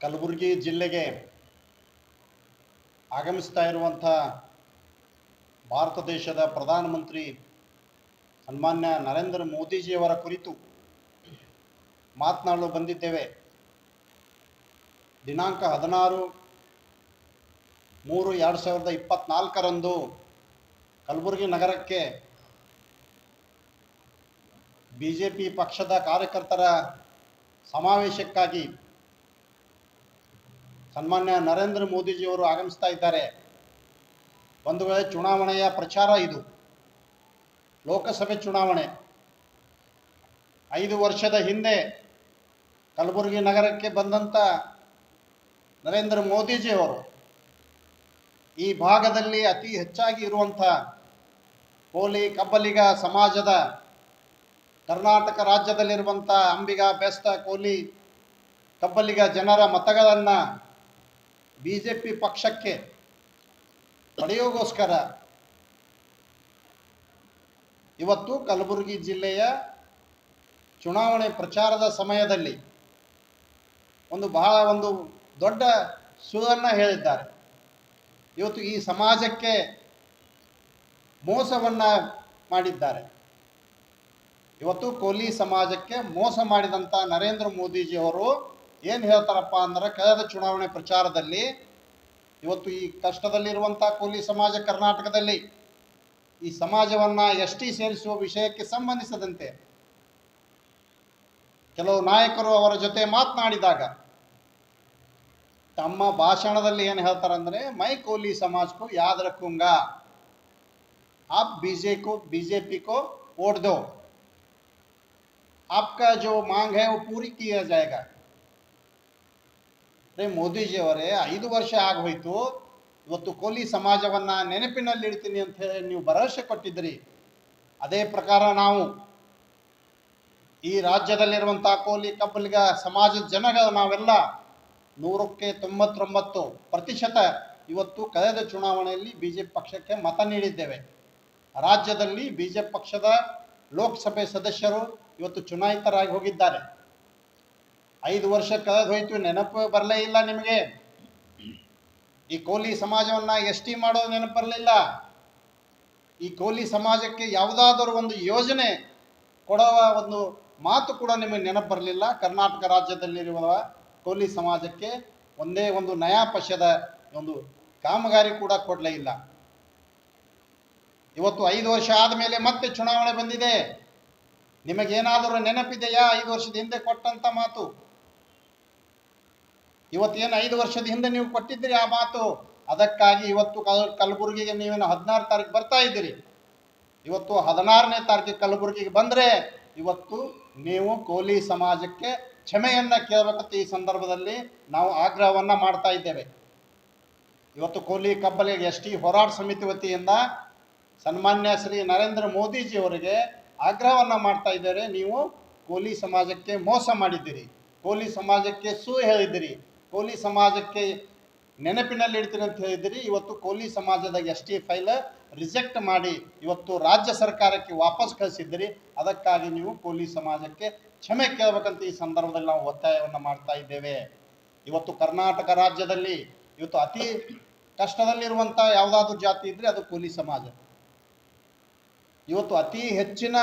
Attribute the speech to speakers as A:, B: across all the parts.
A: ಕಲಬುರಗಿ ಜಿಲ್ಲೆಗೆ ಆಗಮಿಸ್ತಾ ಇರುವಂಥ ಭಾರತ ದೇಶದ ಪ್ರಧಾನಮಂತ್ರಿ ಸನ್ಮಾನ್ಯ ನರೇಂದ್ರ ಮೋದಿಜಿಯವರ ಕುರಿತು ಮಾತನಾಡಲು ಬಂದಿದ್ದೇವೆ. ದಿನಾಂಕ 16/3/2024 ಕಲಬುರಗಿ ನಗರಕ್ಕೆ ಬಿಜೆಪಿ ಪಕ್ಷದ ಕಾರ್ಯಕರ್ತರ ಸಮಾವೇಶಕ್ಕಾಗಿ ಸನ್ಮಾನ್ಯ ನರೇಂದ್ರ ಮೋದಿಜಿಯವರು ಆಗಮಿಸ್ತಾ ಇದ್ದಾರೆ. ಒಂದು ವೇಳೆ ಚುನಾವಣೆಯ ಪ್ರಚಾರ ಇದು, ಲೋಕಸಭೆ ಚುನಾವಣೆ. 5 ವರ್ಷದ ಹಿಂದೆ ಕಲಬುರಗಿ ನಗರಕ್ಕೆ ಬಂದಂಥ ನರೇಂದ್ರ ಮೋದಿಜಿಯವರು ಈ ಭಾಗದಲ್ಲಿ ಅತಿ ಹೆಚ್ಚಾಗಿ ಇರುವಂಥ ಕೋಲಿ ಕಬ್ಬಲಿಗ ಸಮಾಜದ, ಕರ್ನಾಟಕ ರಾಜ್ಯದಲ್ಲಿರುವಂಥ ಅಂಬಿಗ, ಬೆಸ್ತ, ಕೋಲಿ, ಕಬ್ಬಲಿಗ ಜನರ ಮತಗಳನ್ನು ಬಿಜೆಪಿ ಪಕ್ಷಕ್ಕೆ ಪಡೆಯೋಗೋಸ್ಕರ ಇವತ್ತು ಕಲಬುರಗಿ ಜಿಲ್ಲೆಯ ಚುನಾವಣೆ ಪ್ರಚಾರದ ಸಮಯದಲ್ಲಿ ಬಹಳ ದೊಡ್ಡ ಸುಳ್ಳನ್ನು ಹೇಳಿದ್ದಾರೆ. ಇವತ್ತು ಈ ಸಮಾಜಕ್ಕೆ ಮೋಸವನ್ನು ಮಾಡಿದ್ದಾರೆ. ಇವತ್ತು ಕೋಲಿ ಸಮಾಜಕ್ಕೆ ಮೋಸ ಮಾಡಿದಂಥ ನರೇಂದ್ರ ಮೋದಿಜಿಯವರು ಏನು ಹೇಳ್ತಾರಪ್ಪ ಅಂದ್ರೆ, ಕಳೆದ ಚುನಾವಣೆ ಪ್ರಚಾರದಲ್ಲಿ ಇವತ್ತು ಈ ಕಷ್ಟದಲ್ಲಿರುವಂಥ ಕೋಲಿ ಸಮಾಜ ಕರ್ನಾಟಕದಲ್ಲಿ ಈ ಸಮಾಜವನ್ನು ಎಸ್.ಟಿ ಸೇರಿಸುವ ವಿಷಯಕ್ಕೆ ಸಂಬಂಧಿಸಿದಂತೆ ಕೆಲವು ನಾಯಕರು ಅವರ ಜೊತೆ ಮಾತನಾಡಿದಾಗ ತಮ್ಮ ಭಾಷಣದಲ್ಲಿ ಏನು ಹೇಳ್ತಾರಂದ್ರೆ, ಮೈ ಕೋಲಿ ಸಮಾಜ को याद रखूंगा, आप बीजेपी को वोट दो, आपका जो मांग है वो पूरी किया जाएगा. ಮೋದಿಜಿಯವರೇ, 5 ವರ್ಷ ಆಗೋಯ್ತು, ಇವತ್ತು ಕೋಲಿ ಸಮಾಜವನ್ನು ನೆನಪಿನಲ್ಲಿ ಇಡ್ತೀನಿ ಅಂತ ಹೇಳಿ ನೀವು ಭರವಸೆ ಕೊಟ್ಟಿದ್ರಿ. ಅದೇ ಪ್ರಕಾರ ನಾವು ಈ ರಾಜ್ಯದಲ್ಲಿರುವಂಥ ಕೋಲಿ ಕಬ್ಬಲಿಗ ಸಮಾಜದ ಜನಗಳು ನಾವೆಲ್ಲ 100ಕ್ಕೆ 99% ಇವತ್ತು ಕಳೆದ ಚುನಾವಣೆಯಲ್ಲಿ ಬಿಜೆಪಿ ಪಕ್ಷಕ್ಕೆ ಮತ ನೀಡಿದ್ದೇವೆ. ರಾಜ್ಯದಲ್ಲಿ ಬಿಜೆಪಿ ಪಕ್ಷದ ಲೋಕಸಭೆ ಸದಸ್ಯರು ಇವತ್ತು ಚುನಾಯಿತರಾಗಿ ಹೋಗಿದ್ದಾರೆ. 5 ವರ್ಷ ಕಳೆದು ಹೋಯ್ತು, ನೆನಪು ಬರಲೇ ಇಲ್ಲ ನಿಮಗೆ. ಈ ಕೋಲಿ ಸಮಾಜವನ್ನು ಎಸ್.ಟಿ ಮಾಡೋದು ನೆನಪು ಬರಲಿಲ್ಲ. ಈ ಕೋಲಿ ಸಮಾಜಕ್ಕೆ ಯಾವುದಾದರೂ ಒಂದು ಯೋಜನೆ ಕೊಡುವ ಒಂದು ಮಾತು ಕೂಡ ನಿಮಗೆ ನೆನಪು ಬರಲಿಲ್ಲ. ಕರ್ನಾಟಕ ರಾಜ್ಯದಲ್ಲಿರುವ ಕೋಲಿ ಸಮಾಜಕ್ಕೆ ಒಂದೇ ಒಂದು ನಯಾ ಪೈಸೆದ ಒಂದು ಕಾಮಗಾರಿ ಕೂಡ ಕೊಡಲೇ ಇಲ್ಲ. ಇವತ್ತು 5 ವರ್ಷ ಆದಮೇಲೆ ಮತ್ತೆ ಚುನಾವಣೆ ಬಂದಿದೆ. ನಿಮಗೇನಾದರೂ ನೆನಪಿದೆಯಾ 5 ವರ್ಷದ ಹಿಂದೆ ಕೊಟ್ಟಂಥ ಮಾತು? ಇವತ್ತೇನು 5 ವರ್ಷದ ಹಿಂದೆ ನೀವು ಕೊಟ್ಟಿದ್ದೀರಿ ಆ ಮಾತು, ಅದಕ್ಕಾಗಿ ಇವತ್ತು ಕಲಬುರಗಿಗೆ ನೀವೇನು 16 ತಾರೀಕು ಬರ್ತಾ ಇದ್ದೀರಿ. ಇವತ್ತು 16ನೇ ತಾರೀಕಿಗೆ ಕಲಬುರಗಿಗೆ ಬಂದರೆ ಇವತ್ತು ನೀವು ಕೋಲಿ ಸಮಾಜಕ್ಕೆ ಕ್ಷಮೆಯನ್ನು ಕೇಳಬೇಕಂತ ಈ ಸಂದರ್ಭದಲ್ಲಿ ನಾವು ಆಗ್ರಹವನ್ನು ಮಾಡ್ತಾ ಇದ್ದೇವೆ. ಇವತ್ತು ಕೋಲಿ ಕಬ್ಬಲಿಗ ಎಸ್.ಟಿ ಹೋರಾಟ ಸಮಿತಿ ವತಿಯಿಂದ ಸನ್ಮಾನ್ಯ ಶ್ರೀ ನರೇಂದ್ರ ಮೋದಿಜಿಯವರಿಗೆ ಆಗ್ರಹವನ್ನು ಮಾಡ್ತಾ ಇದ್ದಾರೆ. ನೀವು ಕೋಲಿ ಸಮಾಜಕ್ಕೆ ಮೋಸ ಮಾಡಿದ್ದೀರಿ, ಕೋಲಿ ಸಮಾಜಕ್ಕೆ ಹೇಳಿದ್ದೀರಿ, ಕೋಲಿ ಸಮಾಜಕ್ಕೆ ನೆನಪಿನಲ್ಲಿ ಇಡ್ತೀನಿ ಅಂತ ಹೇಳಿದ್ದೀರಿ. ಇವತ್ತು ಕೋಲಿ ಸಮಾಜದ ಎಸ್.ಟಿ ಫೈಲ್ ರಿಜೆಕ್ಟ್ ಮಾಡಿ ಇವತ್ತು ರಾಜ್ಯ ಸರ್ಕಾರಕ್ಕೆ ವಾಪಸ್ ಕಳಿಸಿದ್ದೀರಿ. ಅದಕ್ಕಾಗಿ ನೀವು ಕೋಲಿ ಸಮಾಜಕ್ಕೆ ಕ್ಷಮೆ ಕೇಳಬೇಕಂತ ಈ ಸಂದರ್ಭದಲ್ಲಿ ನಾವು ಒತ್ತಾಯವನ್ನು ಮಾಡ್ತಾ ಇದ್ದೇವೆ. ಇವತ್ತು ಕರ್ನಾಟಕ ರಾಜ್ಯದಲ್ಲಿ ಇವತ್ತು ಅತಿ ಕಷ್ಟದಲ್ಲಿರುವಂಥ ಯಾವುದಾದ್ರೂ ಜಾತಿ ಇದ್ದರೆ ಅದು ಕೋಲಿ ಸಮಾಜ. ಇವತ್ತು ಅತಿ ಹೆಚ್ಚಿನ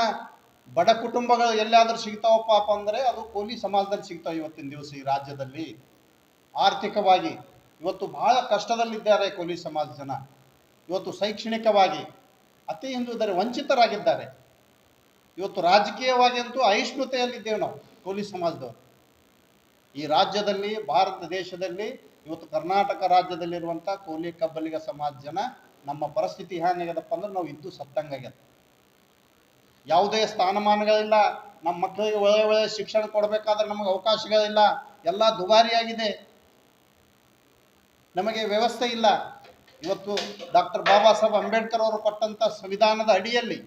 A: ಬಡ ಕುಟುಂಬಗಳು ಎಲ್ಲಾದರೂ ಸಿಗ್ತಾವಪ್ಪ ಅಂದರೆ ಅದು ಕೋಲಿ ಸಮಾಜದಲ್ಲಿ ಸಿಗ್ತಾವೆ. ಇವತ್ತಿನ ದಿವಸ ಈ ರಾಜ್ಯದಲ್ಲಿ ಆರ್ಥಿಕವಾಗಿ ಇವತ್ತು ಬಹಳ ಕಷ್ಟದಲ್ಲಿದ್ದಾರೆ ಕೋಲಿ ಸಮಾಜ ಜನ. ಇವತ್ತು ಶೈಕ್ಷಣಿಕವಾಗಿ ಅತಿ ಹಿಂದುಳಿದರೆ ವಂಚಿತರಾಗಿದ್ದಾರೆ. ಇವತ್ತು ರಾಜಕೀಯವಾಗಿ ಅಂತೂ ಅಹಿಷ್ಣುತೆಯಲ್ಲಿದ್ದೇವೆ ನಾವು ಕೋಲಿ ಸಮಾಜದವರು. ಈ ರಾಜ್ಯದಲ್ಲಿ, ಭಾರತ ದೇಶದಲ್ಲಿ ಇವತ್ತು ಕರ್ನಾಟಕ ರಾಜ್ಯದಲ್ಲಿರುವಂಥ ಕೋಲಿ ಕಬ್ಬಲಿಗ ಸಮಾಜ ಜನ ನಮ್ಮ ಪರಿಸ್ಥಿತಿ ಹೇಗಾಗ್ಯದಪ್ಪ ಅಂದ್ರೆ ನಾವು ಇದ್ದು ಸತ್ತಂಗಾಗ್ಯದ. ಯಾವುದೇ ಸ್ಥಾನಮಾನಗಳಿಲ್ಲ. ನಮ್ಮ ಮಕ್ಕಳಿಗೆ ಒಳ್ಳೆ ಶಿಕ್ಷಣ ಕೊಡಬೇಕಾದ್ರೆ ನಮಗೆ ಅವಕಾಶಗಳಿಲ್ಲ. ಎಲ್ಲ ದುಬಾರಿಯಾಗಿದೆ, ನಮಗೆ ವ್ಯವಸ್ಥೆ ಇಲ್ಲ. ಇವತ್ತು ಡಾಕ್ಟರ್ ಬಾಬಾ ಸಾಹೇಬ್ ಅಂಬೇಡ್ಕರ್ ಅವರು ಕೊಟ್ಟಂಥ ಸಂವಿಧಾನದ ಅಡಿಯಲ್ಲಿ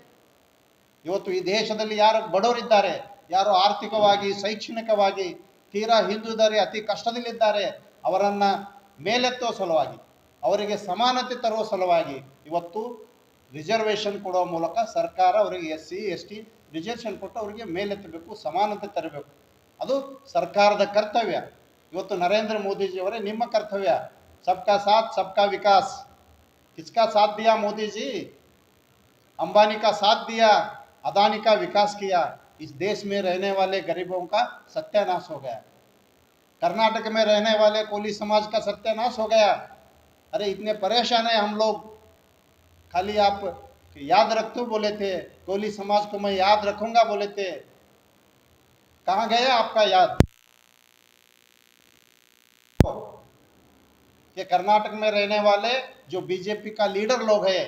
A: ಇವತ್ತು ಈ ದೇಶದಲ್ಲಿ ಯಾರು ಬಡವರಿದ್ದಾರೆ, ಯಾರು ಆರ್ಥಿಕವಾಗಿ ಶೈಕ್ಷಣಿಕವಾಗಿ ತೀರಾ ಹಿಂದುಳಿದರೆ, ಅತಿ ಕಷ್ಟದಲ್ಲಿದ್ದಾರೆ, ಅವರನ್ನು ಮೇಲೆತ್ತುವ ಸಲುವಾಗಿ, ಅವರಿಗೆ ಸಮಾನತೆ ತರುವ ಸಲುವಾಗಿ ಇವತ್ತು ರಿಸರ್ವೇಷನ್ ಕೊಡುವ ಮೂಲಕ ಸರ್ಕಾರ ಅವರಿಗೆ SC ST ರಿಸರ್ವೇಷನ್ ಕೊಟ್ಟು ಅವರಿಗೆ ಮೇಲೆತ್ತಬೇಕು, ಸಮಾನತೆ ತರಬೇಕು. ಅದು ಸರ್ಕಾರದ ಕರ್ತವ್ಯ. ಇವತ್ತು ನರೇಂದ್ರ ಮೋದಿಜಿಯವರೇ ನಿಮ್ಮ ಕರ್ತವ್ಯ सबका साथ सबका विकास किसका साथ दिया मोदी जी अंबानी का साथ दिया अदानी का विकास किया इस देश में रहने वाले गरीबों का सत्यानाश हो गया कर्नाटक में रहने वाले कोली समाज का सत्यानाश हो गया अरे इतने परेशान हैं हम लोग खाली आप याद रखते बोले थे कोली समाज को मैं याद रखूंगा बोले थे कहाँ गया आपका याद कि कर्नाटक में रहने वाले जो बीजेपी का लीडर लोग हैं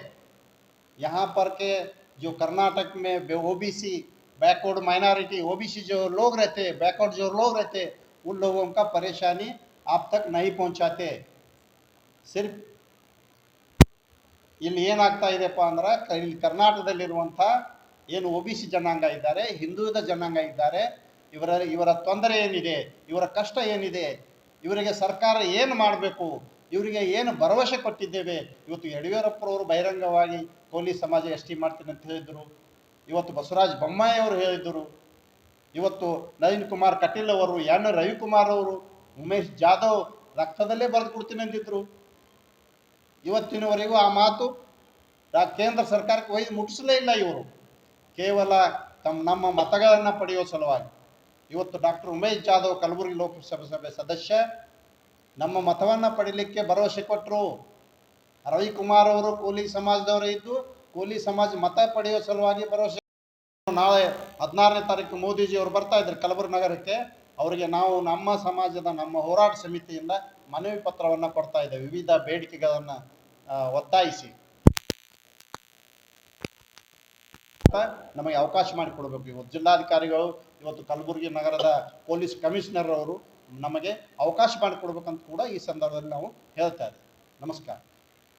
A: यहाँ पर के जो कर्नाटक में ओबीसी बैकवर्ड माइनॉरिटी ओबीसी जो लोग रहते बैकवर्ड जो लोग रहते उन लोगों का परेशानी आप तक नहीं पहुंचाते सिर्फ ಇಲ್ಲಿ ಏನಾಗ್ತಾ ಇದೆಪ್ಪ ಅಂದ್ರೆ ಇಲ್ಲಿ ಕರ್ನಾಟಕದಲ್ಲಿರುವಂಥ ಏನು ಒ ಬಿ ಸಿ ಜನಾಂಗ ಇದ್ದಾರೆ ಹಿಂದುಳಿದ ಜನಾಂಗ ಇದ್ದಾರೆ ಇವರ ತೊಂದರೆ ಏನಿದೆ ಇವರ ಕಷ್ಟ ಏನಿದೆ ಇವರಿಗೆ ಸರ್ಕಾರ ಏನು ಮಾಡಬೇಕು ಇವರಿಗೆ ಏನು ಭರವಸೆ ಕೊಟ್ಟಿದ್ದೇವೆ ಇವತ್ತು ಯಡಿಯೂರಪ್ಪರವರು ಬಹಿರಂಗವಾಗಿ ಕೋಲಿ ಸಮಾಜ ಎಸ್ ಟಿ ಮಾಡ್ತೀನಿ ಅಂತ ಹೇಳಿದರು ಇವತ್ತು ಬಸವರಾಜ ಬೊಮ್ಮಾಯಿ ಅವರು ಹೇಳಿದರು ಇವತ್ತು ನಳಿನ್ ಕುಮಾರ್ ಕಟೀಲ್ ಅವರು ಎನ್ ರವಿಕುಮಾರ್ ಅವರು ಉಮೇಶ್ ಜಾಧವ್ ರಕ್ತದಲ್ಲೇ ಬರೆದು ಕೊಡ್ತೀನಿ ಅಂತಿದ್ರು ಇವತ್ತಿನವರೆಗೂ ಆ ಮಾತು ಕೇಂದ್ರ ಸರ್ಕಾರಕ್ಕೆ ಒಯ್ದು ಮುಟ್ಟಿಸಲೇ ಇಲ್ಲ ಇವರು ಕೇವಲ ನಮ್ಮ ಮತಗಳನ್ನು ಪಡೆಯುವ ಸಲುವಾಗಿ ಇವತ್ತು ಡಾಕ್ಟರ್ ಉಮೇಶ್ ಜಾಧವ್ ಕಲಬುರಗಿ ಲೋಕಸಭೆ ಸದಸ್ಯ ನಮ್ಮ ಮತವನ್ನು ಪಡೀಲಿಕ್ಕೆ ಭರವಸೆ ಕೊಟ್ಟರು ರವಿಕುಮಾರ್ ಅವರು ಕೋಲಿ ಸಮಾಜದವರೇ ಇದ್ದು ಕೋಲಿ ಸಮಾಜ ಮತ ಪಡೆಯುವ ಸಲುವಾಗಿ ಭರವಸೆ ನಾಳೆ 16ನೇ ತಾರೀಕು ಮೋದಿಜಿ ಅವರು ಬರ್ತಾ ಇದ್ದಾರೆ ಕಲಬುರಗಿ ನಗರಕ್ಕೆ ಅವರಿಗೆ ನಾವು ನಮ್ಮ ಸಮಾಜದ ನಮ್ಮ ಹೋರಾಟ ಸಮಿತಿಯಿಂದ ಮನವಿ ಪತ್ರವನ್ನು ಕೊಡ್ತಾ ಇದ್ದೇವೆ ವಿವಿಧ ಬೇಡಿಕೆಗಳನ್ನು ಒತ್ತಾಯಿಸಿ ನಮಗೆ ಅವಕಾಶ ಮಾಡಿಕೊಡ್ಬೇಕು ಇವತ್ತು ಜಿಲ್ಲಾಧಿಕಾರಿಗಳು ಇವತ್ತು ಕಲಬುರಗಿ ನಗರದ ಪೊಲೀಸ್ ಕಮಿಷನರ್ ಅವರು ನಮಗೆ ಅವಕಾಶ ಮಾಡಿಕೊಡ್ಬೇಕಂತ ಕೂಡ ಈ ಸಂದರ್ಭದಲ್ಲಿ ನಾವು ಹೇಳ್ತಾ ಇದ್ದೇವೆ ನಮಸ್ಕಾರ